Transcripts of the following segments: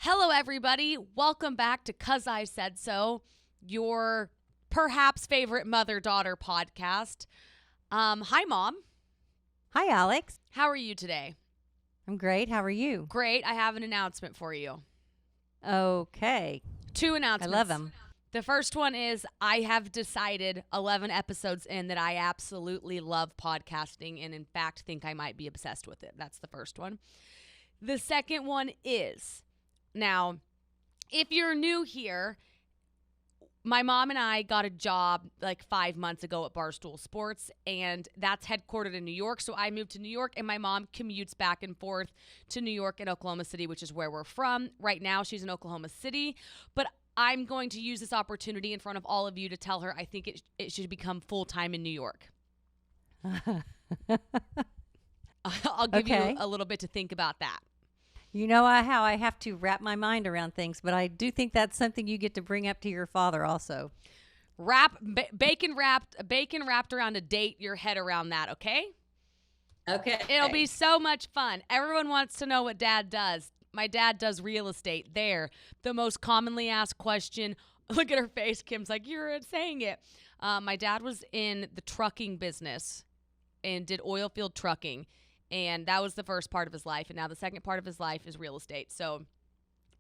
Hello, everybody. Welcome back to 'Cause I Said So, your perhaps favorite mother-daughter podcast. Hi, Mom. Hi, Alex. How are you today? I'm great. How are you? Great. I have an announcement for you. Okay. Two announcements. I love them. The first one is I have decided 11 episodes in that I absolutely love podcasting and, in fact, think I might be obsessed with it. That's the first one. The second one is... Now, if you're new here, my mom and I got a job like 5 months ago at Barstool Sports, and that's headquartered in New York. So I moved to New York, and my mom commutes back and forth to New York and Oklahoma City, which is where we're from. Right now, she's in Oklahoma City, but I'm going to use this opportunity in front of all of you to tell her I think it should become full-time in New York. I'll give you a little bit to think about that. You know how I have to wrap my mind around things, but I do think that's something you get to bring up to your father also. Bacon wrapped around a date, your head around that, okay? Okay. It'll be so much fun. Everyone wants to know what Dad does. My dad does real estate. There, the most commonly asked question. Look at her face. Kim's like, you're saying it. My dad was in the trucking business and did oil field trucking. And that was the first part of his life. And now the second part of his life is real estate. So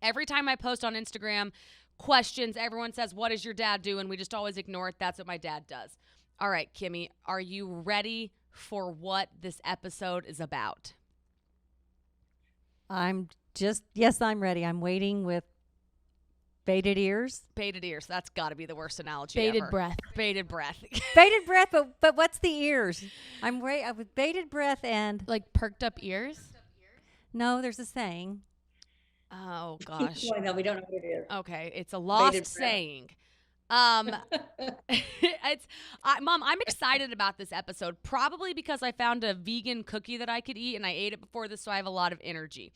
every time I post on Instagram questions, everyone says, what does your dad do? And we just always ignore it. That's what my dad does. All right, Kimmy, are you ready for what this episode is about? Yes, I'm ready. I'm waiting with bated ears. Bated ears. That's got to be the worst analogy Bated ever. breath. Bated breath. Bated breath, but what's the ears? I'm with bated breath and... Like perked up ears? No, there's a saying. Oh, gosh. No, we don't know what it is. Okay, it's a lost Bated breath. saying. Mom, I'm excited about this episode, probably because I found a vegan cookie that I could eat, and I ate it before this, so I have a lot of energy.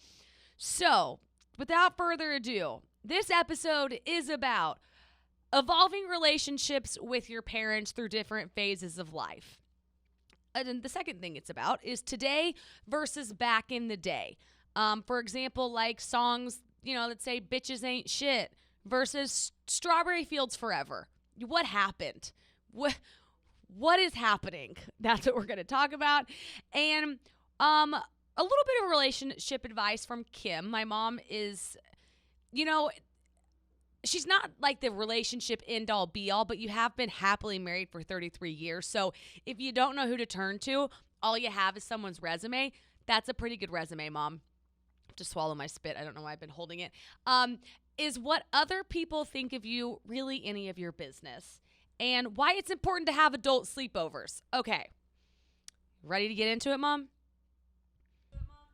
So, without further ado, this episode is about evolving relationships with your parents through different phases of life. And the second thing it's about is today versus back in the day. For example, like songs, that say bitches ain't shit versus Strawberry Fields Forever. What happened? What is happening? That's what we're going to talk about. And a little bit of relationship advice from Kim. My mom is, she's not like the relationship end all be all, but you have been happily married for 33 years. So if you don't know who to turn to, all you have is someone's resume. That's a pretty good resume, Mom. To swallow my spit. I don't know why I've been holding it. Is what other people think of you really any of your business? And why it's important to have adult sleepovers. Okay. Ready to get into it, Mom?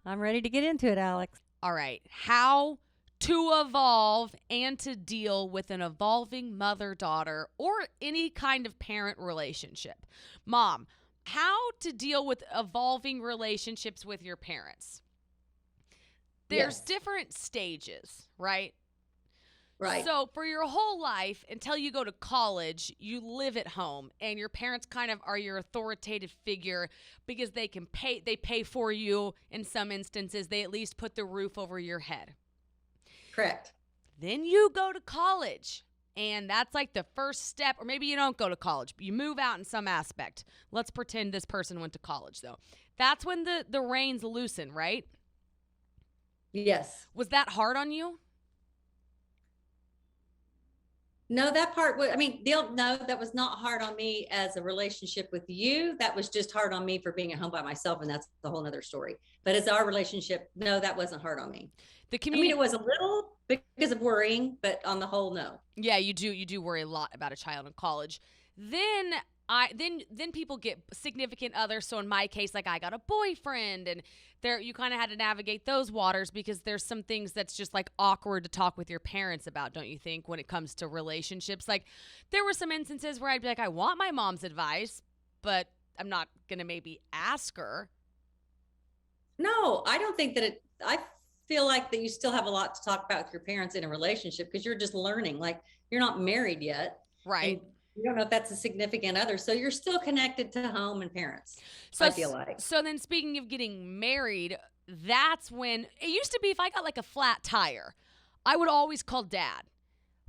I'm ready to get into it, Alex. All right. How to evolve and to deal with an evolving mother-daughter or any kind of parent relationship. Mom, how to deal with evolving relationships with your parents. There's different stages, right? Right. So for your whole life, until you go to college, you live at home, and your parents kind of are your authoritative figure because they pay for you in some instances. They at least put the roof over your head. Correct. Then you go to college, and that's like the first step, or maybe you don't go to college, but you move out in some aspect. Let's pretend this person went to college, though. That's when the reins loosen, right? Yes. Was that hard on you? No, that part was, no, that was not hard on me as a relationship with you. That was just hard on me for being at home by myself. And that's the whole nother story. But as our relationship, no, that wasn't hard on me. It was a little because of worrying, but on the whole, no. Yeah, you do worry a lot about a child in college. Then people get significant others. So in my case, like I got a boyfriend, and you kind of had to navigate those waters because there's some things that's just like awkward to talk with your parents about, don't you think, when it comes to relationships? Like there were some instances where I'd be like, I want my mom's advice, but I'm not going to maybe ask her. No, I don't think that I feel like that you still have a lot to talk about with your parents in a relationship because you're just learning. Like you're not married yet. Right. You don't know if that's a significant other. So you're still connected to home and parents, so, I feel like. So then speaking of getting married, that's when it used to be if I got like a flat tire, I would always call Dad.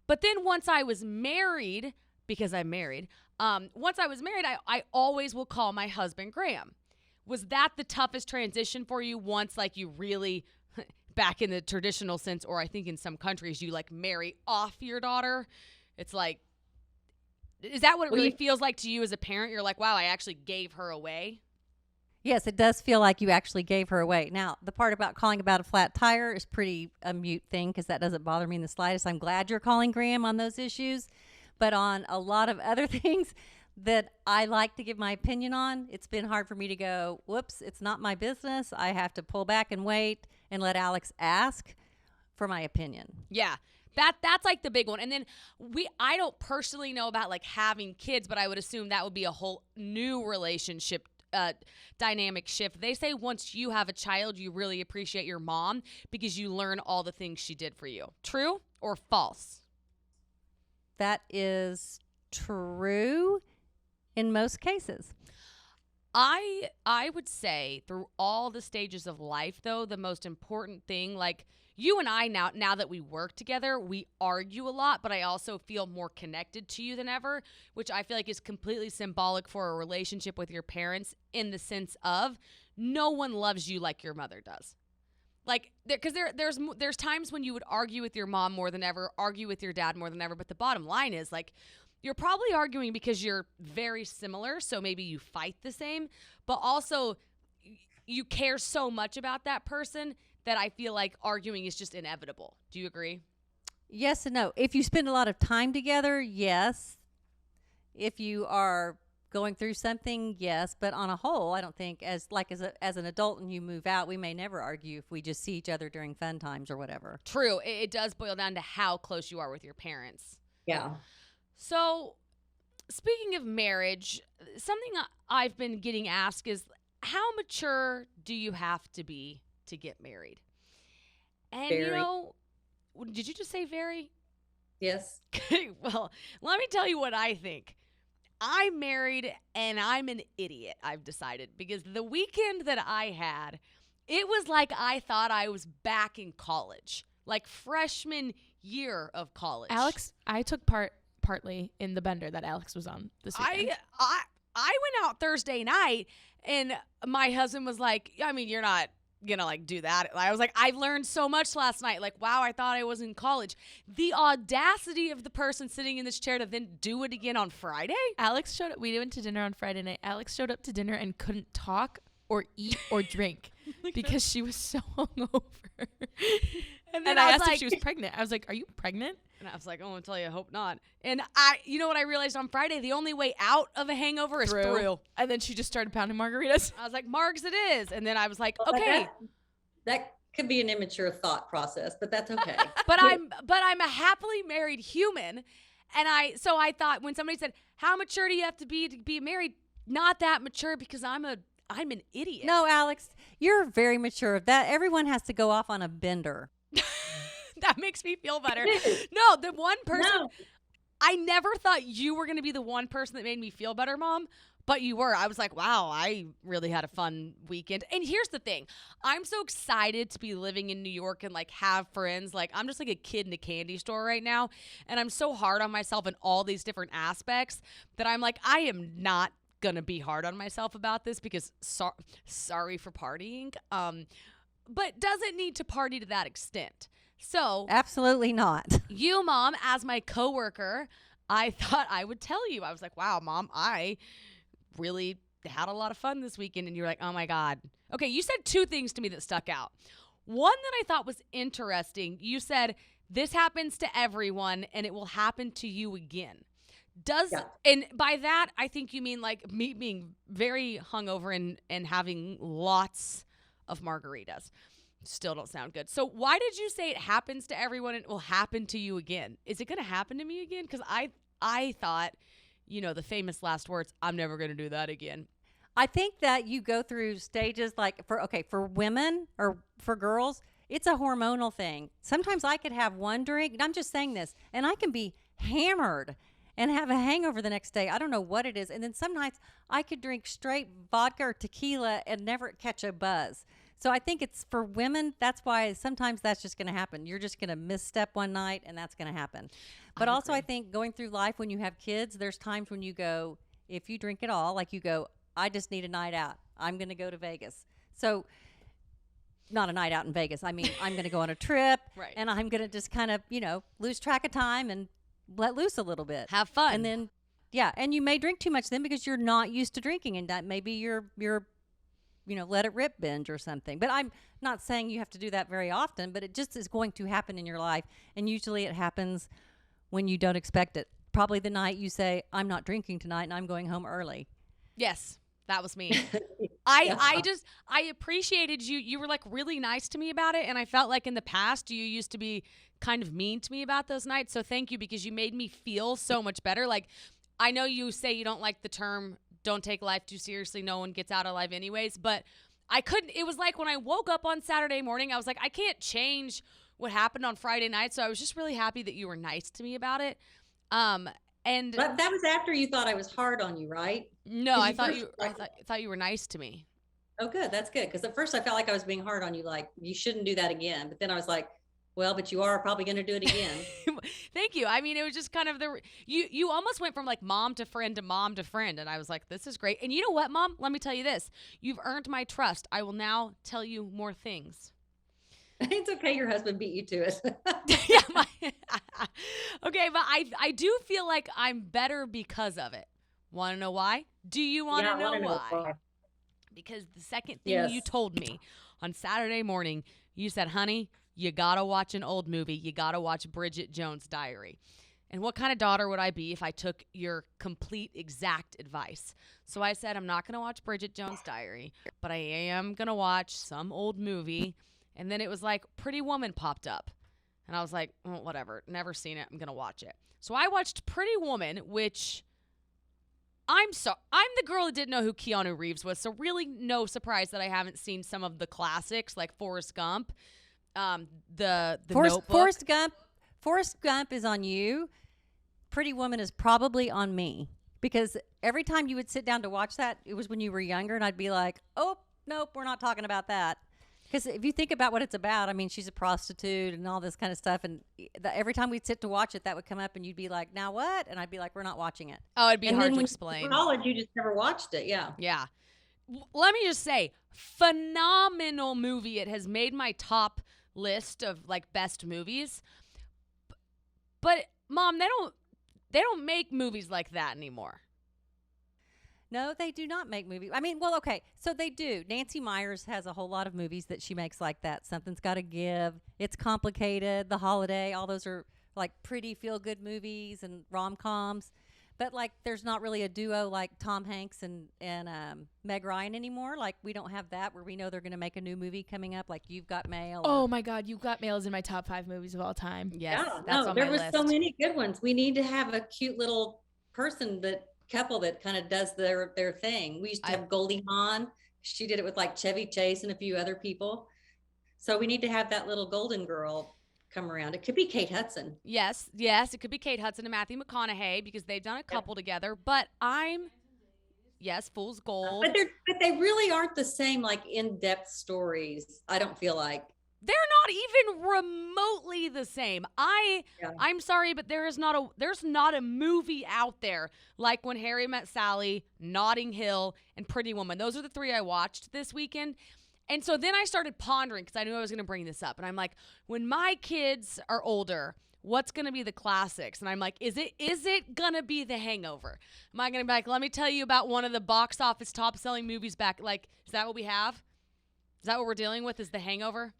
But then once I was married, because I'm married, once I was married, I always will call my husband Graham. Was that the toughest transition for you once, like, you really, back in the traditional sense, or I think in some countries, you, like, marry off your daughter? It's like, is that what it really feels like to you as a parent? You're like, wow, I actually gave her away? Yes, it does feel like you actually gave her away. Now, the part about calling about a flat tire is pretty a mute thing because that doesn't bother me in the slightest. I'm glad you're calling Graham on those issues. But on a lot of other things that I like to give my opinion on, it's been hard for me to go, whoops, it's not my business. I have to pull back and wait and let Alex ask for my opinion. Yeah. That's like the big one. And then I don't personally know about like having kids, but I would assume that would be a whole new relationship dynamic shift. They say once you have a child, you really appreciate your mom because you learn all the things she did for you. True or false? That is true in most cases. I would say through all the stages of life, though, the most important thing, like you and I now that we work together, we argue a lot, but I also feel more connected to you than ever, which I feel like is completely symbolic for a relationship with your parents in the sense of no one loves you like your mother does. Like, because there's times when you would argue with your mom more than ever, argue with your dad more than ever, but the bottom line is, like, you're probably arguing because you're very similar, so maybe you fight the same, but also you care so much about that person that I feel like arguing is just inevitable. Do you agree? Yes and no. If you spend a lot of time together, yes. If you are going through something, yes. But on a whole, I don't think as an adult and you move out, we may never argue if we just see each other during fun times or whatever. True. It does boil down to how close you are with your parents. Yeah. So, speaking of marriage, something I've been getting asked is, how mature do you have to be to get married? And, very. You know, did you just say very? Yes. Well, let me tell you what I think. I'm married and I'm an idiot, I've decided, because the weekend that I had, it was like I thought I was back in college, like freshman year of college. Alex, I took partly in the bender that Alex was on this weekend. I went out Thursday night and my husband was like, I mean, you're not gonna like do that. I was like, I've learned so much last night. Like, wow, I thought I was in college. The audacity of the person sitting in this chair to then do it again on Friday. Alex showed up. We went to dinner on Friday night. Alex showed up to dinner and couldn't talk or eat or drink because she was so hungover. And I asked if she was pregnant. I was like, are you pregnant? And I was like, oh, I'll tell you, I hope not. And you know what I realized on Friday? The only way out of a hangover is through. And then she just started pounding margaritas. I was like, Margs it is. And then I was like, Well, okay. That could be an immature thought process, but that's okay. but I'm a happily married human. And so I thought when somebody said, how mature do you have to be married? Not that mature because I'm an idiot. No, Alex, you're very mature. That everyone has to go off on a bender. That makes me feel better. No, the one person, No. I never thought you were going to be the one person that made me feel better, Mom, but you were. I was like, wow, I really had a fun weekend. And here's the thing. I'm so excited to be living in New York and like have friends. Like I'm just like a kid in a candy store right now. And I'm so hard on myself in all these different aspects that I'm like, I am not going to be hard on myself about this because sorry for partying. But doesn't need to party to that extent. So Absolutely not. You, Mom, as my coworker, I thought I would tell you. I was like, wow, Mom, I really had a lot of fun this weekend. And you're like, oh my God. Okay, you said two things to me that stuck out. One that I thought was interesting, you said, this happens to everyone and it will happen to you again. And by that, I think you mean like me being very hungover and having lots of margaritas. Still don't sound good. So why did you say it happens to everyone and it will happen to you again? Is it going to happen to me again? Because I thought, you know, the famous last words, I'm never going to do that again. I think that you go through stages like for women or for girls, it's a hormonal thing. Sometimes I could have one drink, and I'm just saying this, and I can be hammered and have a hangover the next day. I don't know what it is. And then some nights I could drink straight vodka or tequila and never catch a buzz. So I think it's for women. That's why sometimes that's just going to happen. You're just going to misstep one night, and that's going to happen. But also, I think going through life when you have kids, there's times when you go, if you drink at all, like you go, I just need a night out. I'm going to go to Vegas. So not a night out in Vegas. I mean, I'm going to go on a trip, Right. and I'm going to just kind of, lose track of time and let loose a little bit. Have fun. And then, and you may drink too much then because you're not used to drinking, and that maybe you're let it rip binge or something. But I'm not saying you have to do that very often, but it just is going to happen in your life. And usually it happens when you don't expect it. Probably the night you say, I'm not drinking tonight and I'm going home early. Yes, that was me. I appreciated you. You were like really nice to me about it. And I felt like in the past you used to be kind of mean to me about those nights. So thank you, because you made me feel so much better. Like, I know you say you don't like the term don't take life too seriously. No one gets out alive anyways. But I couldn't. It was like when I woke up on Saturday morning, I was like, I can't change what happened on Friday night. So I was just really happy that you were nice to me about it. But that was after you thought I was hard on you, right? No, I thought you were nice to me. Oh, good. That's good. Because at first I felt like I was being hard on you. Like, you shouldn't do that again. But then I was like, well, but you are probably going to do it again. Thank you. I mean, it was just kind of you almost went from like mom to friend to mom to friend. And I was like, this is great. And you know what, Mom? Let me tell you this. You've earned my trust. I will now tell you more things. It's okay. Your husband beat you to it. Okay, but I do feel like I'm better because of it. Want to know why? Do you want to know why? Because the second thing you told me on Saturday morning, you said, honey, you got to watch an old movie. You got to watch Bridget Jones' Diary. And what kind of daughter would I be if I took your complete exact advice? So I said, I'm not going to watch Bridget Jones' Diary, but I am going to watch some old movie. And then it was like Pretty Woman popped up. And I was like, well, whatever. Never seen it. I'm going to watch it. So I watched Pretty Woman, which I'm the girl that didn't know who Keanu Reeves was. So really no surprise that I haven't seen some of the classics like Forrest Gump. The Notebook. Forrest Gump is on you. Pretty Woman is probably on me, because every time you would sit down to watch that, it was when you were younger, and I'd be like, oh, nope, we're not talking about that. Because if you think about what it's about, I mean, she's a prostitute and all this kind of stuff, and every time we'd sit to watch it, that would come up, and you'd be like, now what? And I'd be like, we're not watching it. Oh, it'd be and hard then to explain. In college, you just never watched it, yeah. Yeah. Let me just say, phenomenal movie. It has made my top list of like best movies. But Mom, they don't make movies like that anymore. No, they do not make movies. I mean, well, okay, so they do. Nancy Meyers has a whole lot of movies that she makes like that. Something's Gotta Give. It's Complicated. The Holiday. All those are like pretty feel-good movies and rom-coms. But like, there's not really a duo like Tom Hanks and Meg Ryan anymore. Like, we don't have that where we know they're going to make a new movie coming up. Like, You've Got Mail. Oh my God, You've Got Mail is in my top 5 movies of all time. Yes, yeah, that's on my there was list. so many good ones. We need to have a cute little couple that kind of does their thing. We used to have Goldie Hawn. She did it with like Chevy Chase and a few other people. So we need to have that little golden girl come around. It could be Kate Hudson. Yes, it could be Kate Hudson and Matthew McConaughey, because they've done a couple together. But Fool's Gold. But they really aren't the same, like, in-depth stories. I don't feel like they're not even remotely the same. I'm sorry, but there's not a movie out there like When Harry Met Sally, Notting Hill, and Pretty Woman. Those are the 3 I watched this weekend. And so then I started pondering, because I knew I was going to bring this up. And I'm like, when my kids are older, what's going to be the classics? And I'm like, is it going to be The Hangover? Am I going to be like, let me tell you about one of the box office top selling movies back? Like, is that what we have? Is that what we're dealing with, is The Hangover?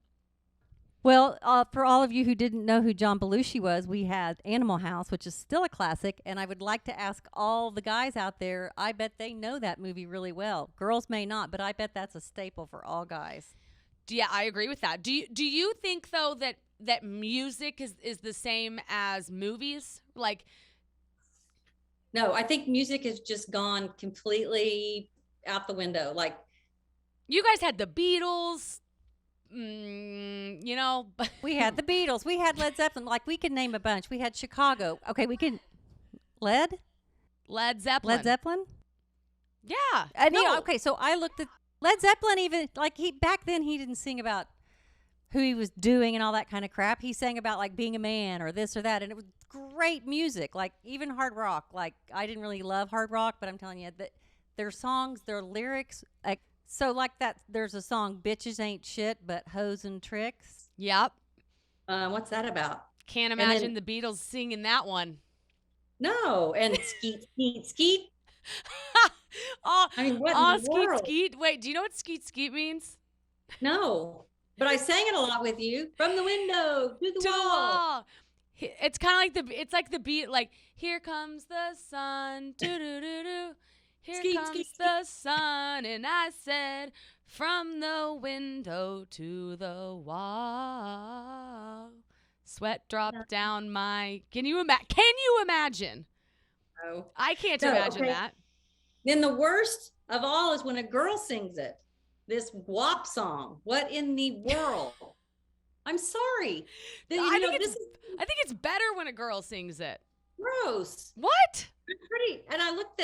Well, for all of you who didn't know who John Belushi was, we had Animal House, which is still a classic. And I would like to ask all the guys out there, I bet they know that movie really well. Girls may not, but I bet that's a staple for all guys. Yeah, I agree with that. Do you think, though, that music is the same as movies? Like, no, I think music has just gone completely out the window. Like, you guys had the Beatles. You know, we had the Beatles, we had Led Zeppelin. Like, we could name a bunch. We had Chicago. Okay, we can Led Zeppelin. Yeah. No. Okay, so I looked at Led Zeppelin even, like, back then he didn't sing about who he was doing and all that kind of crap. He sang about, like, being a man or this or that, and it was great music. Like, even hard rock. Like, I didn't really love hard rock, but I'm telling you that their songs, their lyrics, like, so like that, there's a song, Bitches Ain't Shit But Hoes and Tricks. Yep. What's that about? Can't imagine the Beatles singing that one. No, and skeet, skeet, skeet. Oh, I mean, what in the skeet, world? skeet. Wait, do you know what skeet, skeet means? No, but I sang it a lot with you. From the window to the wall. It's kind of like it's like the beat, like, here comes the sun, doo-doo-doo-doo. Here Skeet, comes skeet, the sun, and I said, from the window to the wall. Sweat dropped down my. Can you imagine? No. I can't No, imagine okay. that. Then the worst of all is when a girl sings it. This WAP song. What in the world? I'm sorry. I think it's better when a girl sings it. Gross. What? It's pretty. And I looked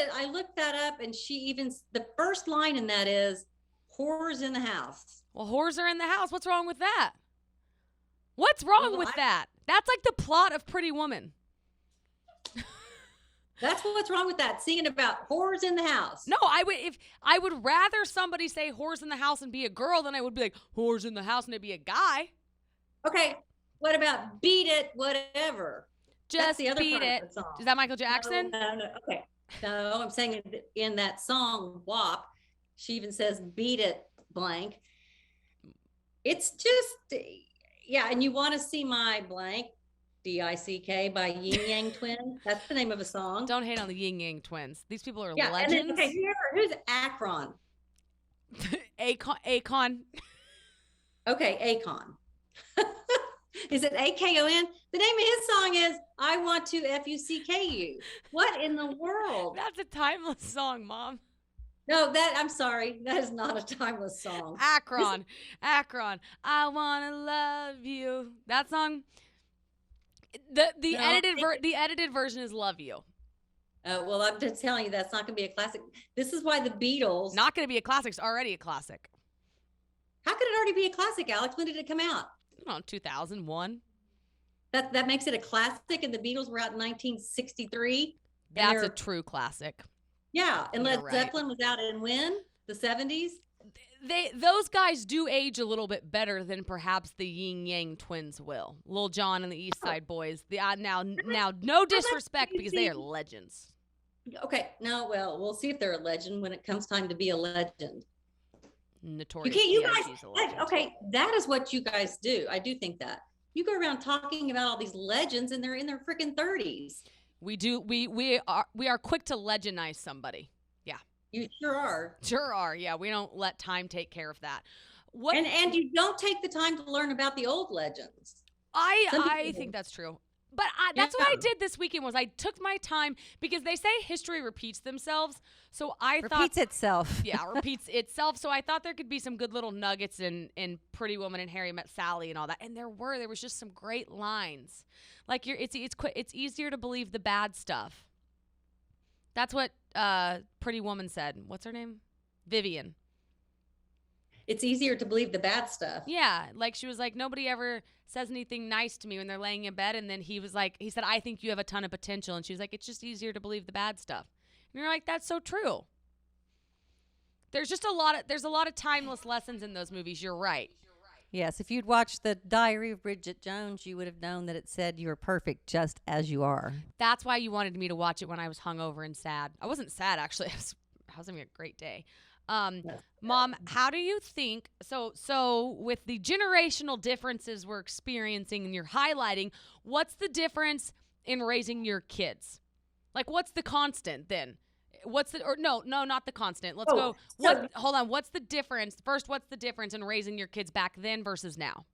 that up, and the first line in that is "whores in the house." Well, whores are in the house. What's wrong with that? What's wrong with that? That's like the plot of Pretty Woman. That's what's wrong with that. Singing about whores in the house. No, I would rather somebody say whores in the house and be a girl than I would be like whores in the house and it be a guy. Okay. What about beat it, whatever? Just That's the other beat part it. of the song. Is that Michael Jackson? No. Okay. No, I'm saying in that song, WAP, she even says beat it blank. It's just, yeah. And you want to see my blank, DICK by Yin Yang Twins. That's the name of a song. Don't hate on the Yin Yang Twins. These people are Yeah. legends. And then, okay, who's Akron? Akon. Okay, Akon. Is it AKON? The name of his song is I Want to FUCK. What in the world? That's a timeless song, Mom. No, I'm sorry. That is not a timeless song. Akron. I wanna love you. That song. The edited version is Love You. Well, I'm just telling you that's not going to be a classic. This is why the Beatles. Not going to be a classic. It's already a classic. How could it already be a classic, Alex? When did it come out? I don't know, 2001. That makes it a classic, and the Beatles were out in 1963. That's a true classic. Yeah, and Led right. Zeppelin was out in when? The 70s? Those guys do age a little bit better than perhaps the Yin Yang Twins will. Lil Jon and the East Side Boys. Now, no disrespect because they are legends. Okay, no, well, we'll see if they're a legend when it comes time to be a legend. Notorious. You guys, okay, that is what you guys do. I do think that. You go around talking about all these legends and they're in their freaking 30s. We do. We are quick to legendize somebody. Yeah. You sure are. Sure are. Yeah, we don't let time take care of that. And you don't take the time to learn about the old legends. I think that's true. But that's what I did this weekend was I took my time because they say history repeats themselves. So I thought repeats itself. Yeah, repeats itself. So I thought there could be some good little nuggets in Pretty Woman and Harry Met Sally and all that. And there was just some great lines. Like it's easier to believe the bad stuff. That's what Pretty Woman said. What's her name? Vivian. It's easier to believe the bad stuff. Yeah, like she was like, nobody ever says anything nice to me when they're laying in bed. And then he said, I think you have a ton of potential. And she was like, it's just easier to believe the bad stuff. And you're like, that's so true. There's a lot of timeless lessons in those movies. You're right. Yes, if you'd watched the Diary of Bridget Jones, you would have known that it said you are perfect just as you are. That's why you wanted me to watch it when I was hungover and sad. I wasn't sad, actually. I was having a great day. Mom, how do you think, so with the generational differences we're experiencing and you're highlighting, what's the difference in raising your kids? Like, what's the constant then? No, not the constant. Let's go. Hold on. What's the difference? First, what's the difference in raising your kids back then versus now?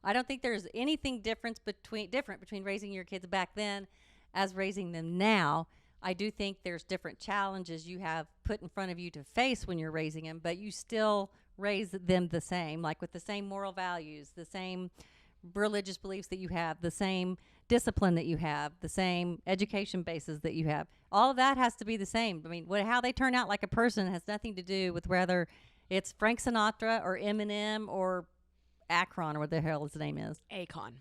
I don't think there's anything different between raising your kids back then as raising them now. I do think there's different challenges you have put in front of you to face when you're raising them, but you still raise them the same, like with the same moral values, the same religious beliefs that you have, the same discipline that you have, the same education basis that you have. All of that has to be the same. I mean, how they turn out like a person has nothing to do with whether It's Frank Sinatra or Eminem or Akron or what the hell his name is. Akon.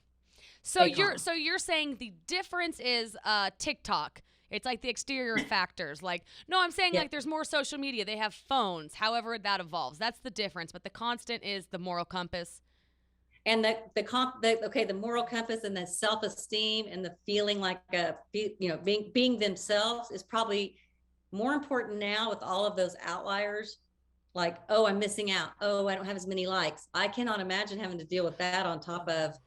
So Akon. you're saying the difference is TikTok. It's like the exterior factors. Like, no, I'm saying Yeah. like there's more social media. They have phones. However, that evolves. That's the difference. But the constant is the moral compass. And the moral compass and the self-esteem and the feeling like being themselves is probably more important now with all of those outliers. Like, oh, I'm missing out. Oh, I don't have as many likes. I cannot imagine having to deal with that on top of,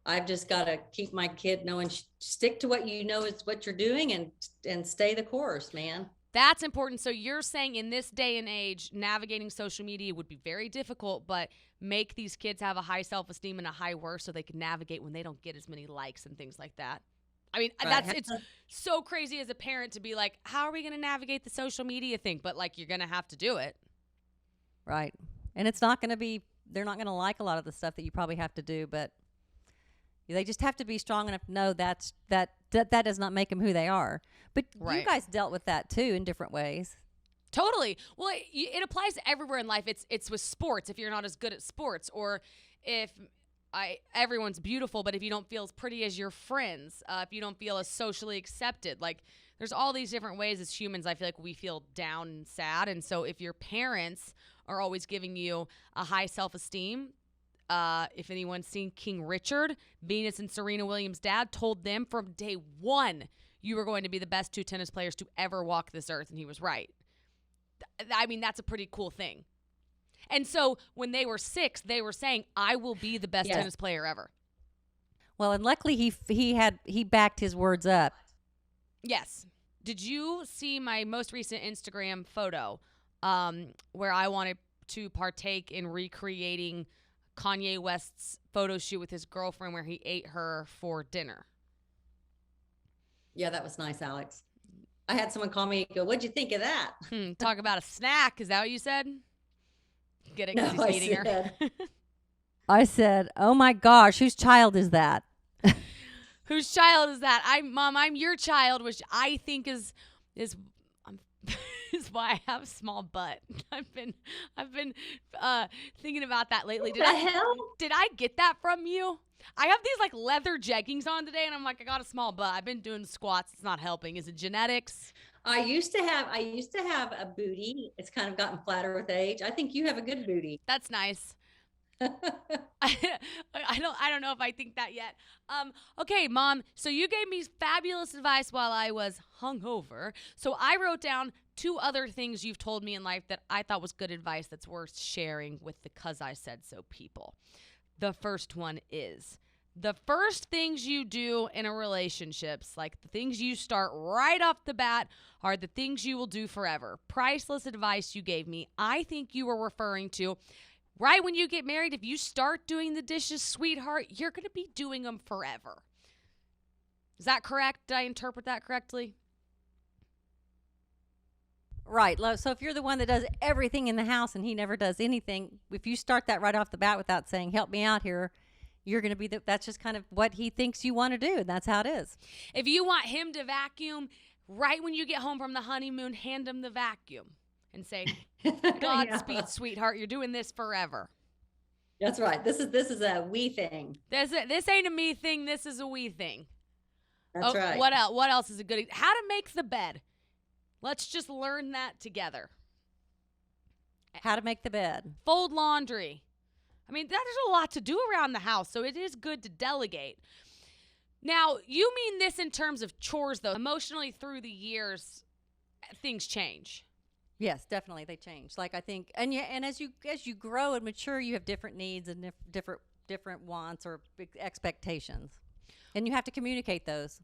I've just got to keep my kid knowing, stick to what you know is what you're doing and stay the course, man. That's important. So you're saying in this day and age, navigating social media would be very difficult, but make these kids have a high self-esteem and a high worth so they can navigate when they don't get as many likes and things like that. I mean, Right. it's so crazy as a parent to be like, how are we going to navigate the social media thing? But like, you're going to have to do it. Right. And it's not going to be, they're not going to like a lot of the stuff that you probably have to do, but they just have to be strong enough to know that does not make them who they are. But Right. you guys dealt with that too in different ways. Totally. Well, it applies everywhere in life. It's with sports. If you're not as good at sports, or if everyone's beautiful, but if you don't feel as pretty as your friends, if you don't feel as socially accepted, like there's all these different ways as humans. I feel like we feel down and sad, and so if your parents are always giving you a high self-esteem. If anyone's seen King Richard, Venus and Serena Williams' dad told them from day one, you were going to be the best two tennis players to ever walk this earth, and he was right. I mean, that's a pretty cool thing. And so when they were 6, they were saying, I will be the best tennis player ever. Well, and luckily he backed his words up. Yes. Did you see my most recent Instagram photo where I wanted to partake in recreating Kanye West's photo shoot with his girlfriend where he ate her for dinner? Yeah, that was nice, Alex. I had someone call me and go, what'd you think of that? Talk about a snack. Is that what you said? Get it? 'Cause No, he's eating her. I said, "Oh my gosh, whose child is that?" Whose child is that? I'm your child, which I think is is why I have a small butt. I've been thinking about that lately. What the hell? Did I get that from you? I have these like leather jeggings on today, and I'm like, I got a small butt. I've been doing squats. It's not helping. Is it genetics? I used to have a booty. It's kind of gotten flatter with age. I think you have a good booty. That's nice. I don't know if I think that yet. Okay, Mom. So you gave me fabulous advice while I was hungover. So I wrote down 2 other things you've told me in life that I thought was good advice that's worth sharing with the 'cause I said so people. The first one is the first things you do in a relationships, like the things you start right off the bat, are the things you will do forever. Priceless advice you gave me. I think you were referring to right when you get married, if you start doing the dishes, sweetheart, you're going to be doing them forever. Is that correct? Did I interpret that correctly? Right. So if you're the one that does everything in the house and he never does anything, if you start that right off the bat without saying, help me out here, you're going to be that's just kind of what he thinks you want to do. And that's how it is. If you want him to vacuum, right when you get home from the honeymoon, hand him the vacuum and say, Godspeed, sweetheart, you're doing this forever. That's right. This is a we thing. This ain't a me thing. This is a we thing. That's right. What else? What else is a good? How to make the bed. Let's just learn that together. How to make the bed. Fold laundry. I mean, there's a lot to do around the house, so it is good to delegate. Now, you mean this in terms of chores, though. Emotionally, through the years, things change. Yes, definitely they change. Like I think, and as you grow and mature, you have different needs and different wants or expectations, and you have to communicate those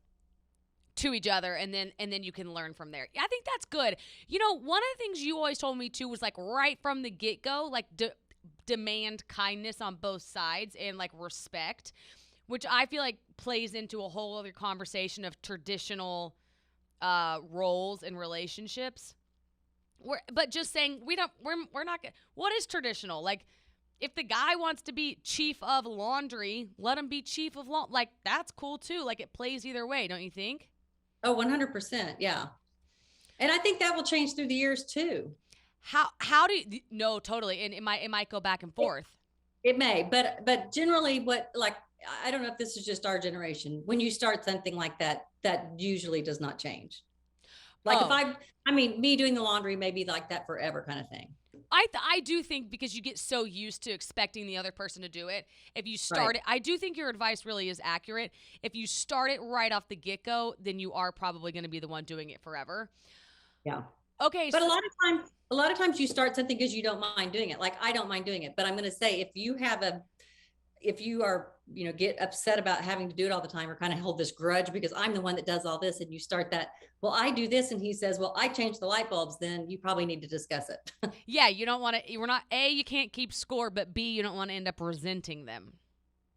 to each other, and then you can learn from there. I think that's good. You know, one of the things you always told me too was like right from the get-go, like demand kindness on both sides and like respect, which I feel like plays into a whole other conversation of traditional roles in relationships. But just saying we're not. What is traditional? Like, if the guy wants to be chief of laundry, let him be chief of laundry. Like, that's cool too. Like, it plays either way, don't you think? Oh, 100%. Yeah. And I think that will change through the years too. How do you, no, totally. And it might go back and forth. It may, but generally I don't know if this is just our generation. When you start something like that, that usually does not change. Like me doing the laundry may be like that forever kind of thing. I do think because you get so used to expecting the other person to do it. If you start it, I do think your advice really is accurate. If you start it right off the get-go, then you are probably going to be the one doing it forever. Yeah. Okay. But a lot of times you start something because you don't mind doing it. Like I don't mind doing it, but I'm going to say if you are, get upset about having to do it all the time or kind of hold this grudge because I'm the one that does all this and you start that, well, I do this. And he says, well, I changed the light bulbs. Then you probably need to discuss it. Yeah. You don't want to, you can't keep score, but B, you don't want to end up resenting them.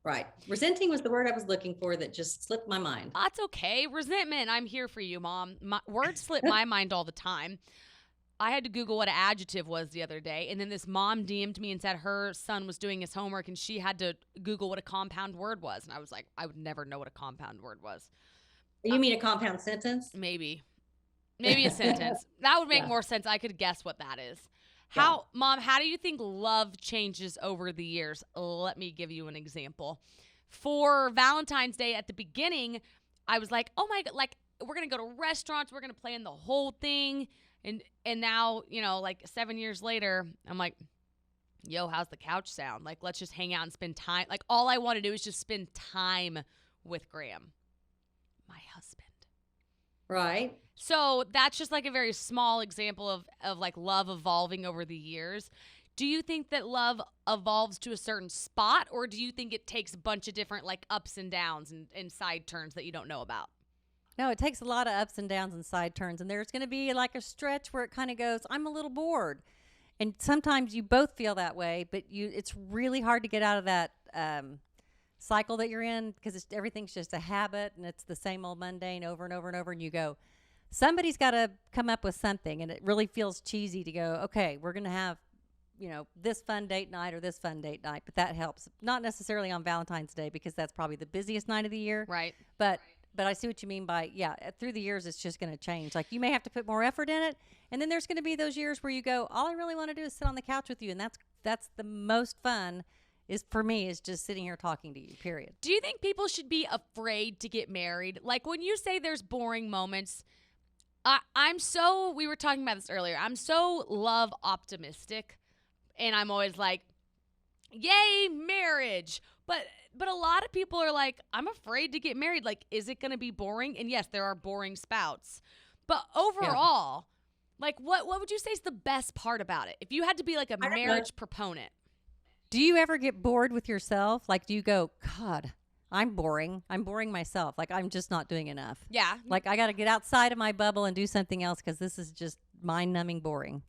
Right. Resenting was the word I was looking for that just slipped my mind. That's okay. Resentment. I'm here for you, Mom. Words slip my mind all the time. I had to Google what an adjective was the other day, and then this mom DM'd me and said her son was doing his homework, and she had to Google what a compound word was. And I was like, I would never know what a compound word was. You mean a compound sentence? Maybe a sentence. That would make more sense. I could guess what that is. Mom, how do you think love changes over the years? Let me give you an example. For Valentine's Day at the beginning, I was like, oh my God, like we're going to go to restaurants. We're going to plan the whole thing. And now, 7 years later, I'm like, yo, how's the couch sound? Like, let's just hang out and spend time. Like, all I want to do is just spend time with Graham, my husband. Right. So that's just like a very small example of like love evolving over the years. Do you think that love evolves to a certain spot, or do you think it takes a bunch of different like ups and downs and side turns that you don't know about? No, it takes a lot of ups and downs and side turns. And there's going to be like a stretch where it kind of goes, I'm a little bored. And sometimes you both feel that way, but it's really hard to get out of that cycle that you're in because everything's just a habit and it's the same old mundane over and over and over. And you go, somebody's got to come up with something. And it really feels cheesy to go, okay, we're going to have, this fun date night or this fun date night. But that helps. Not necessarily on Valentine's Day because that's probably the busiest night of the year. Right. But I see what you mean by, through the years, it's just going to change. Like, you may have to put more effort in it. And then there's going to be those years where you go, all I really want to do is sit on the couch with you. And that's the most fun for me is just sitting here talking to you, period. Do you think people should be afraid to get married? Like, when you say there's boring moments, we were talking about this earlier. I'm so love optimistic. And I'm always like, yay, marriage. But a lot of people are like, I'm afraid to get married. Like, is it going to be boring? And yes, there are boring spouts. But overall, like, what would you say is the best part about it? If you had to be like a marriage proponent. Do you ever get bored with yourself? Like, do you go, God, I'm boring. I'm boring myself. Like, I'm just not doing enough. Yeah. Like, I got to get outside of my bubble and do something else because this is just mind-numbing boring.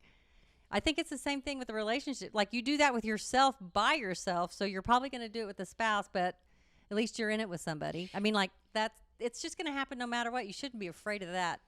I think it's the same thing with a relationship. Like, you do that with yourself by yourself, so you're probably going to do it with a spouse, but at least you're in it with somebody. I mean, like, it's just going to happen no matter what. You shouldn't be afraid of that,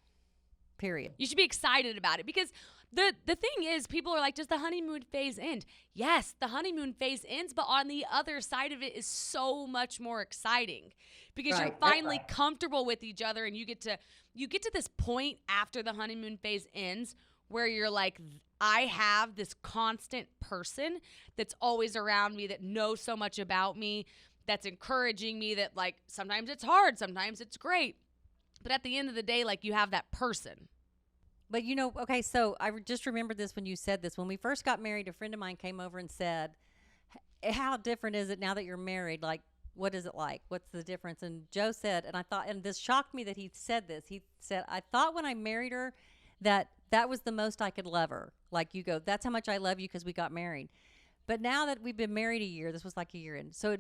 period. You should be excited about it because the thing is, people are like, does the honeymoon phase end? Yes, the honeymoon phase ends, but on the other side of it is so much more exciting because you're finally comfortable with each other and you get to this point after the honeymoon phase ends where you're like, I have this constant person that's always around me that knows so much about me, that's encouraging me, that like sometimes it's hard, sometimes it's great. But at the end of the day, like you have that person. But okay, so I just remembered this when you said this. When we first got married, a friend of mine came over and said, how different is it now that you're married? Like, what is it like? What's the difference? And Joe said, and I thought, and this shocked me that he said this. He said, I thought when I married her that was the most I could love her. Like you go, that's how much I love you because we got married. But now that we've been married a year, this was like a year in. So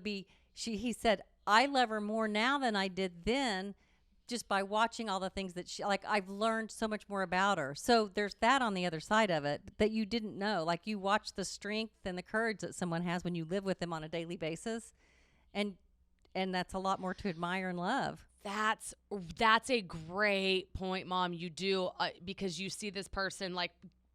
he said, I love her more now than I did then just by watching all the things that I've learned so much more about her. So there's that on the other side of it that you didn't know. Like you watch the strength and the courage that someone has when you live with them on a daily basis. And that's a lot more to admire and love. That's a great point, Mom. You do because you see this person like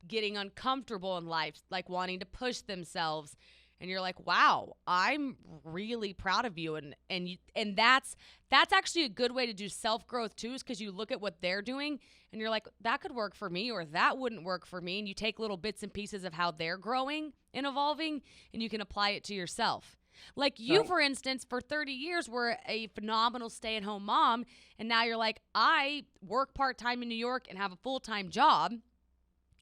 getting uncomfortable in life, like wanting to push themselves. and you're like, wow, I'm really proud of you. And that's actually a good way to do self-growth too, is because you look at what they're doing and you're like, that could work for me, or that wouldn't work for me. And you take little bits and pieces of how they're growing and evolving, and you can apply it to yourself. Like you, for instance, for 30 years were a phenomenal stay-at-home mom, and now you're like, I work part-time in New York and have a full-time job.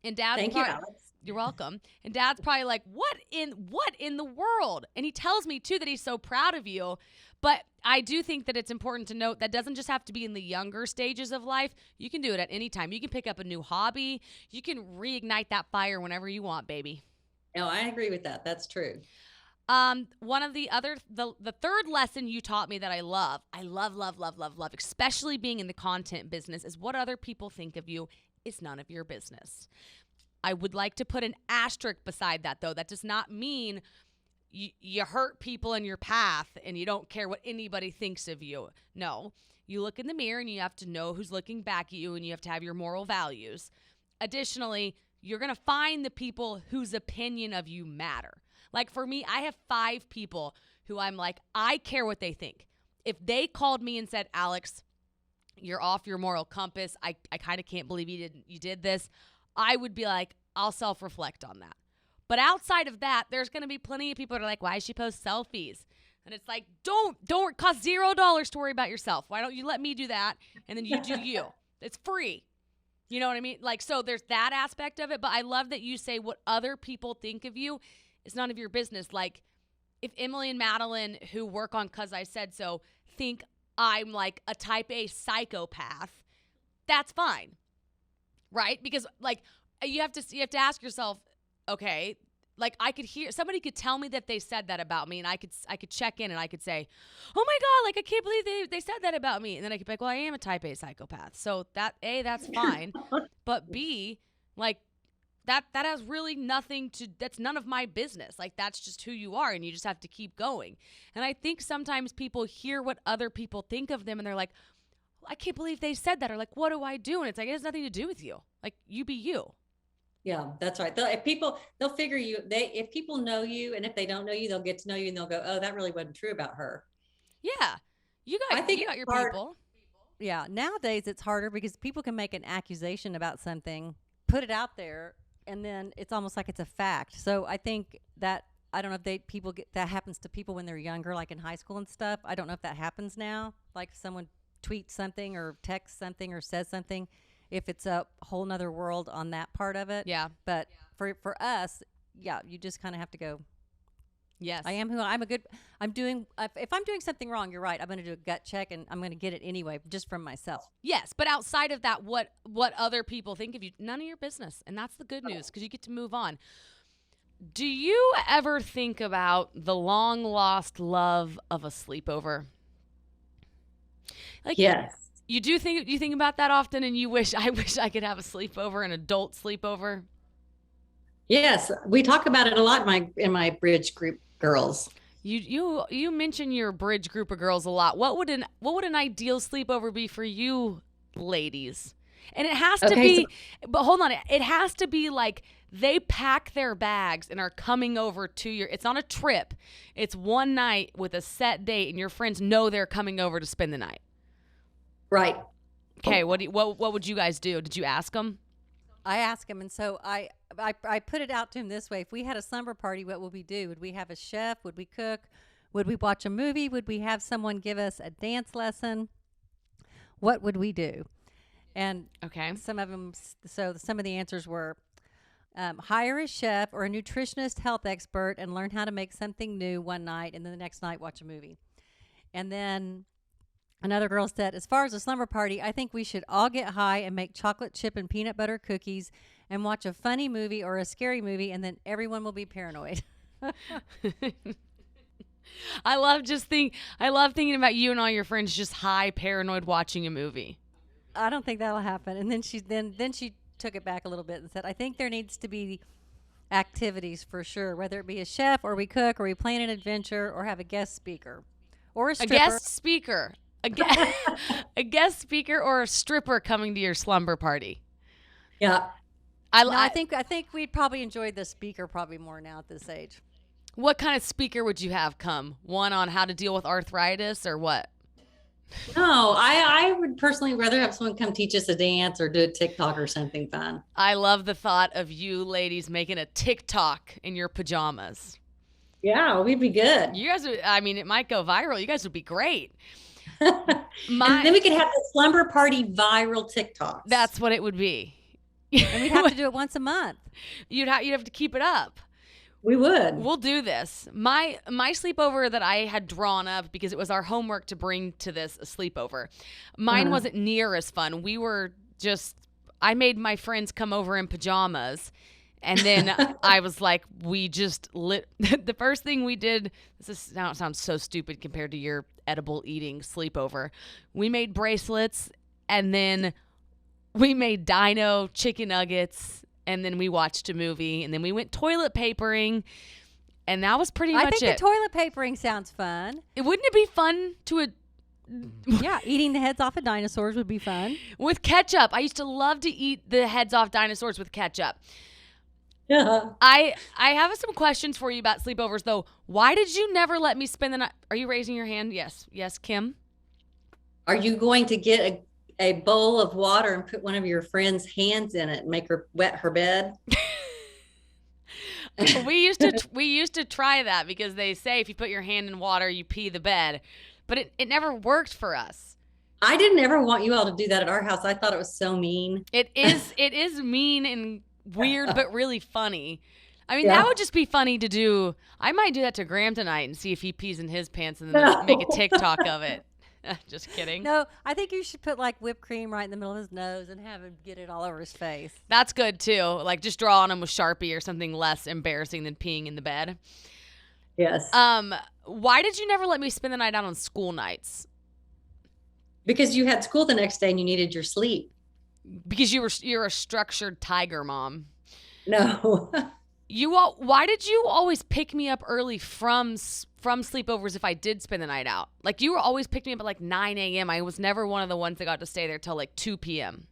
And Dad's Thank you, Alex. You're welcome. And Dad's probably like, what in the world? And he tells me too that he's so proud of you. But I do think that it's important to note that doesn't just have to be in the younger stages of life. You can do it at any time. You can pick up a new hobby. You can reignite that fire whenever you want, baby. No, I agree with that. That's true. One of the third lesson you taught me that I love, especially being in the content business, is what other people think of you is none of your business. I would like to put an asterisk beside that, though. That does not mean you hurt people in your path and you don't care what anybody thinks of you. No, you look in the mirror and you have to know who's looking back at you, and you have to have your moral values. Additionally, you're going to find the people whose opinion of you matter. Like for me, I have 5 people who I'm like, I care what they think. If they called me and said, Alex, you're off your moral compass, I kind of can't believe you did this, I would be like, I'll self-reflect on that. But outside of that, there's going to be plenty of people that are like, why does she post selfies? And it's like, don't cost $0 to worry about yourself. Why don't you let me do that? And then you do you. It's free. You know what I mean? Like, so there's that aspect of it. But I love that you say what other people think of you is none of your business. Like, if Emily and Madeline, who work on 'Cause I Said So, think I'm like a type A psychopath, that's fine. Right? Because like you have to ask yourself, okay, like I could hear somebody could tell me that they said that about me, and I could check in and I could say, oh my God, like I can't believe they said that about me. And then I could be like, well, I am a type A psychopath. So that A, that's fine. But B, like that has really that's none of my business. Like that's just who you are, and you just have to keep going. And I think sometimes people hear what other people think of them and they're like, I can't believe they said that, or like, what do I do? And it's like, it has nothing to do with you. Like, you be you. Yeah, that's right. They'll figure you, if people know you, and if they don't know you, they'll get to know you and they'll go, oh, that really wasn't true about her. Yeah. You got your people. Yeah. Nowadays it's harder because people can make an accusation about something, put it out there, and then it's almost like it's a fact. So I think that, I don't know if that happens to people when they're younger, like in high school and stuff. I don't know if that happens now. Like someone tweets something or texts something or says something, if it's a whole nother world on that part of it. Yeah. But for us, yeah, you just kind of have to go, yes, I am who if I'm doing something wrong, you're right, I'm going to do a gut check and I'm going to get it anyway, just from myself. Yes. But outside of that, what other people think of you, none of your business. And that's the good news, because you get to move on. Do you ever think about the long lost love of a sleepover? Like, yes. You think about that often, and I wish I could have a sleepover, an adult sleepover? Yes, we talk about it a lot in my bridge group girls. You mention your bridge group of girls a lot. What would an ideal sleepover be for you ladies? And it has to be, but hold on, it has to be like they pack their bags and are coming over to it's on a trip. It's one night with a set date, and your friends know they're coming over to spend the night. Right. Okay, what would you guys do? Did you ask them? I asked him, and so I put it out to him this way: if we had a slumber party, what would we do? Would we have a chef? Would we cook? Would we watch a movie? Would we have someone give us a dance lesson? What would we do? And okay, some of the answers were hire a chef or a nutritionist, health expert, and learn how to make something new one night, and then the next night watch a movie. And then another girl said, as far as a slumber party, I think we should all get high and make chocolate chip and peanut butter cookies and watch a funny movie or a scary movie, and then everyone will be paranoid. I love thinking about you and all your friends just high, paranoid, watching a movie. I don't think that'll happen. And then she took it back a little bit and said, I think there needs to be activities for sure, whether it be a chef or we cook or we plan an adventure or have a guest speaker or a stripper. A guest speaker. A guest speaker or a stripper coming to your slumber party. Yeah. I think we'd probably enjoy the speaker probably more now at this age. What kind of speaker would you have come? One on how to deal with arthritis or what? No, I would personally rather have someone come teach us a dance or do a TikTok or something fun. I love the thought of you ladies making a TikTok in your pajamas. Yeah, we'd be good. You guys would, I mean, it might go viral. You guys would be great. And then we could have the slumber party viral TikToks. That's what it would be. And we'd have to do it once a month. You'd have to keep it up. We would. We'll do this. My sleepover that I had drawn up because it was our homework to bring to this sleepover. Mine wasn't near as fun. I made my friends come over in pajamas. And then I was like, we just lit. The first thing we did, now it sounds so stupid compared to your edible eating sleepover. We made bracelets and then we made dino chicken nuggets. And then we watched a movie, and then we went toilet papering, and that was pretty much it. I think the toilet papering sounds fun. Wouldn't it be fun Yeah, eating the heads off of dinosaurs would be fun. With ketchup? I used to love to eat the heads off dinosaurs with ketchup. Yeah. I have some questions for you about sleepovers, though. Why did you never let me spend the night? Are you raising your hand? Yes. Yes, Kim? Are you going to get a bowl of water and put one of your friend's hands in it and make her wet her bed? we used to try that because they say if you put your hand in water, you pee the bed. But it never worked for us. I didn't ever want you all to do that at our house. I thought it was so mean. It is mean and weird, but really funny. I mean, Yeah. that would just be funny to do. I might do that to Graham tonight and see if he pees in his pants and then make a TikTok of it. Just kidding. No, I think you should put like whipped cream right in the middle of his nose and have him get it all over his face. That's good too. Like just draw on him with Sharpie or something less embarrassing than peeing in the bed. Yes. Why did you never let me spend the night out on school nights? Because you had school the next day and you needed your sleep. Because you're a structured tiger, Mom. No. Why did you always pick me up early from sleepovers if I did spend the night out? Like you were always picking me up at like 9 a.m. I was never one of the ones that got to stay there till like 2 p.m.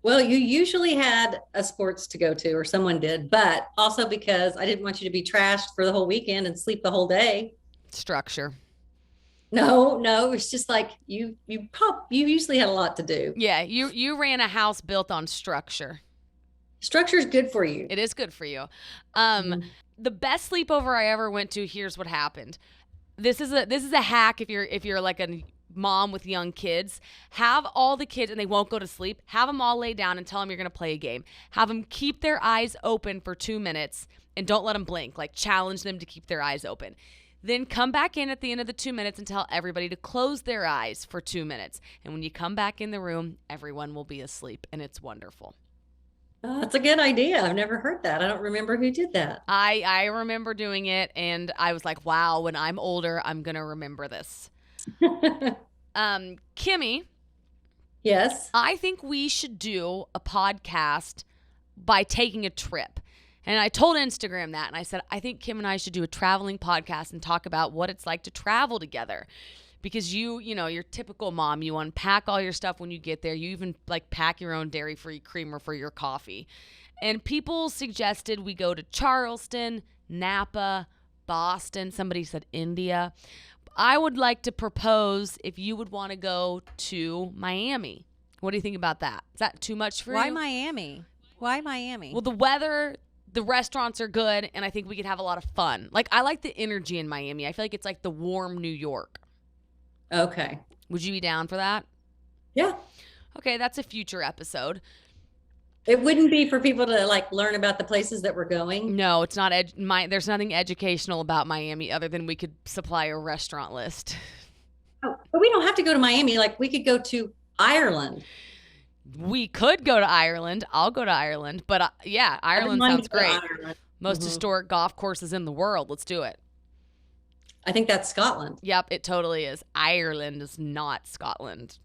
Well, you usually had a sports to go to, or someone did, but also because I didn't want you to be trashed for the whole weekend and sleep the whole day. Structure. No, it was just like you usually had a lot to do. Yeah, you ran a house built on structure. Structure is good for you. It is good for you. The best sleepover I ever went to, here's what happened. This is a hack if you're like a mom with young kids. Have all the kids, and they won't go to sleep, have them all lay down and tell them you're going to play a game. Have them keep their eyes open for 2 minutes and don't let them blink. Like challenge them to keep their eyes open. Then come back in at the end of the 2 minutes and tell everybody to close their eyes for 2 minutes. And when you come back in the room, everyone will be asleep, and it's wonderful. That's a good idea. I've never heard that. I don't remember who did that. I remember doing it, and I was like, wow, when I'm older, I'm going to remember this. Kimmy. Yes. I think we should do a podcast by taking a trip. And I told Instagram that, and I said, I think Kim and I should do a traveling podcast and talk about what it's like to travel together. Because you know, your typical mom, you unpack all your stuff when you get there. You even like pack your own dairy-free creamer for your coffee. And people suggested we go to Charleston, Napa, Boston. Somebody said India. I would like to propose if you would want to go to Miami. What do you think about that? Is that too much for you? Why Miami? Well, the weather, the restaurants are good, and I think we could have a lot of fun. Like, I like the energy in Miami. I feel like it's like the warm New York. Okay. Would you be down for that? Yeah. Okay, that's a future episode. It wouldn't be for people to like learn about the places that we're going. No, it's not. There's nothing educational about Miami other than we could supply a restaurant list. Oh, but we don't have to go to Miami. Like we could go to Ireland. We could go to Ireland. I'll go to Ireland. But yeah, Ireland sounds great. Ireland. Most historic golf courses in the world. Let's do it. I think that's Scotland. Yep, it totally is. Ireland is not Scotland.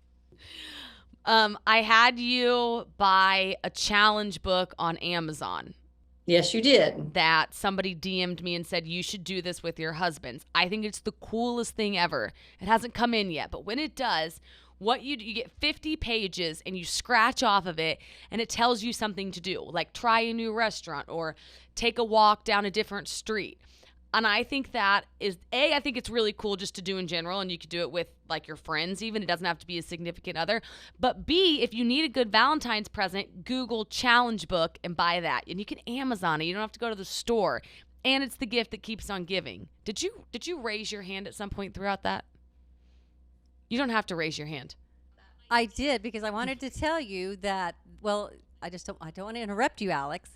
I had you buy a challenge book on Amazon. Yes, you did. That somebody DM'd me and said, you should do this with your husbands. I think it's the coolest thing ever. It hasn't come in yet, but when it does, You get 50 pages and you scratch off of it and it tells you something to do, like try a new restaurant or take a walk down a different street. And I think that is, I think it's really cool just to do in general, and you could do it with like your friends even. It doesn't have to be a significant other. But B, if you need a good Valentine's present, Google challenge book and buy that. And you can Amazon it. You don't have to go to the store. And it's the gift that keeps on giving. Did you raise your hand at some point throughout that? You don't have to raise your hand. I did, because I wanted to tell you that, well, I don't want to interrupt you, Alex.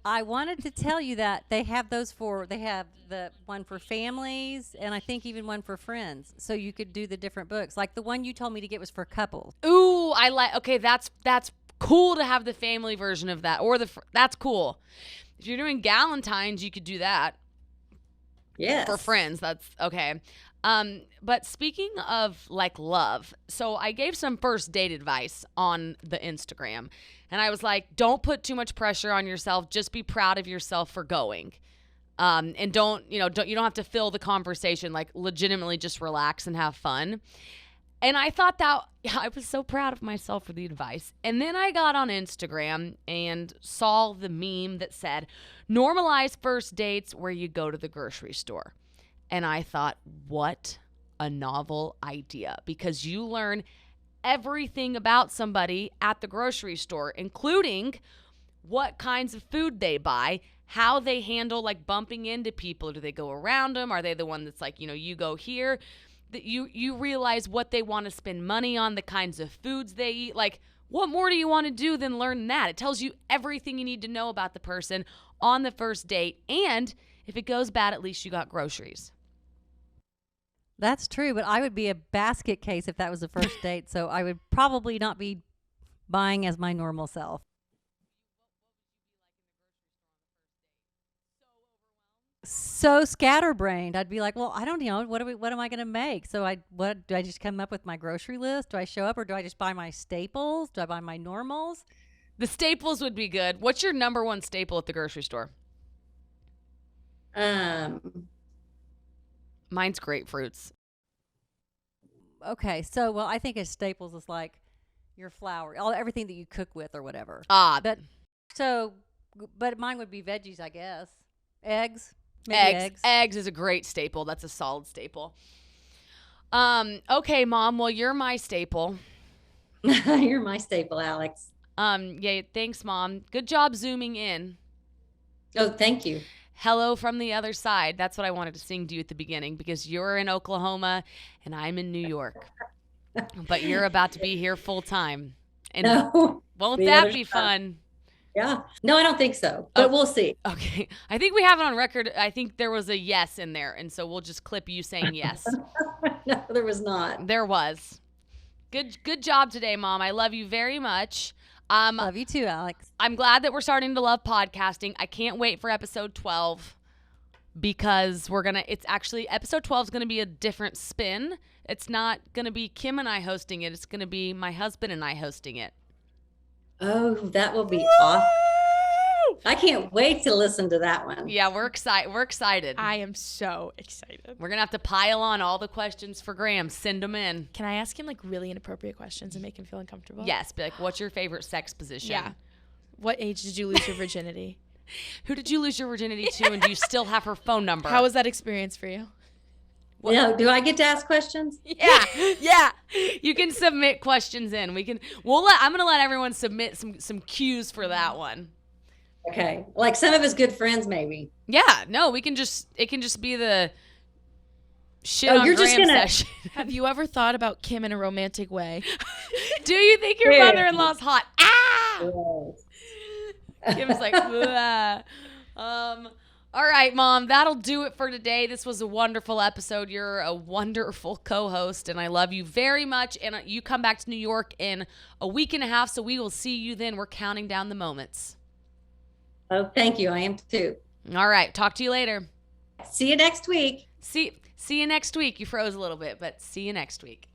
I wanted to tell you that they have they have the one for families, and I think even one for friends. So you could do the different books. Like the one you told me to get was for couples. Ooh, okay, that's cool to have the family version of that, or that's cool. If you're doing Galentine's, you could do that. Yes. For friends, that's okay. But speaking of like love, so I gave some first date advice on the Instagram, and I was like, don't put too much pressure on yourself. Just be proud of yourself for going. And you don't have to fill the conversation, like legitimately just relax and have fun. And I thought that I was so proud of myself for the advice. And then I got on Instagram and saw the meme that said, normalize first dates where you go to the grocery store. And I thought, what a novel idea, because you learn everything about somebody at the grocery store, including what kinds of food they buy, how they handle like bumping into people. Do they go around them? Are they the one that's like, you go here? That you realize what they want to spend money on, the kinds of foods they eat. Like, what more do you want to do than learn that? It tells you everything you need to know about the person on the first date. And if it goes bad, at least you got groceries. That's true, but I would be a basket case if that was the first date, so I would probably not be buying as my normal self. So scatterbrained. I'd be like, well, I don't know. What am I going to make? So do I just come up with my grocery list? Do I show up, or do I just buy my staples? Do I buy my normals? The staples would be good. What's your number one staple at the grocery store? Mine's grapefruits. Okay, so I think a staples is like your flour, everything that you cook with or whatever. But mine would be veggies, I guess. Eggs. Maybe eggs is a great staple. That's a solid staple. Okay, Mom. Well, you're my staple. You're my staple, Alex. Yeah. Thanks, Mom. Good job zooming in. Oh, thank you. Hello from the other side. That's what I wanted to sing to you at the beginning, because you're in Oklahoma and I'm in New York. But you're about to be here full time. And won't that be fun? Yeah. No, I don't think so, but we'll see. Okay. I think we have it on record. I think there was a yes in there, and so we'll just clip you saying yes. No, there was not. There was. Good job today, Mom. I love you very much. Love you too, Alex. I'm glad that we're starting to love podcasting. I can't wait for episode 12, because it's actually episode 12 is going to be a different spin. It's not going to be Kim and I hosting it. It's going to be my husband and I hosting it. Oh, that will be awesome. I can't wait to listen to that one. Yeah, we're excited. I am so excited. We're going to have to pile on all the questions for Graham. Send them in. Can I ask him like really inappropriate questions and make him feel uncomfortable? Yes. Be like, what's your favorite sex position? Yeah. What age did you lose your virginity? Who did you lose your virginity to, and do you still have her phone number? How was that experience for you? Yeah, do I get to ask questions? Yeah. You can submit questions in. I'm gonna let everyone submit some cues for that one. Okay. Like some of his good friends, maybe. Yeah, no, it can just be the shit on Graham session. Have you ever thought about Kim in a romantic way? Do you think your mother-in-law's hot? Ah! Yes. Kim's like, all right, Mom, that'll do it for today. This was a wonderful episode. You're a wonderful co-host, and I love you very much. And you come back to New York in a week and a half, so we will see you then. We're counting down the moments. Oh, thank you. I am too. All right. Talk to you later. See you next week. See you next week. You froze a little bit, but see you next week.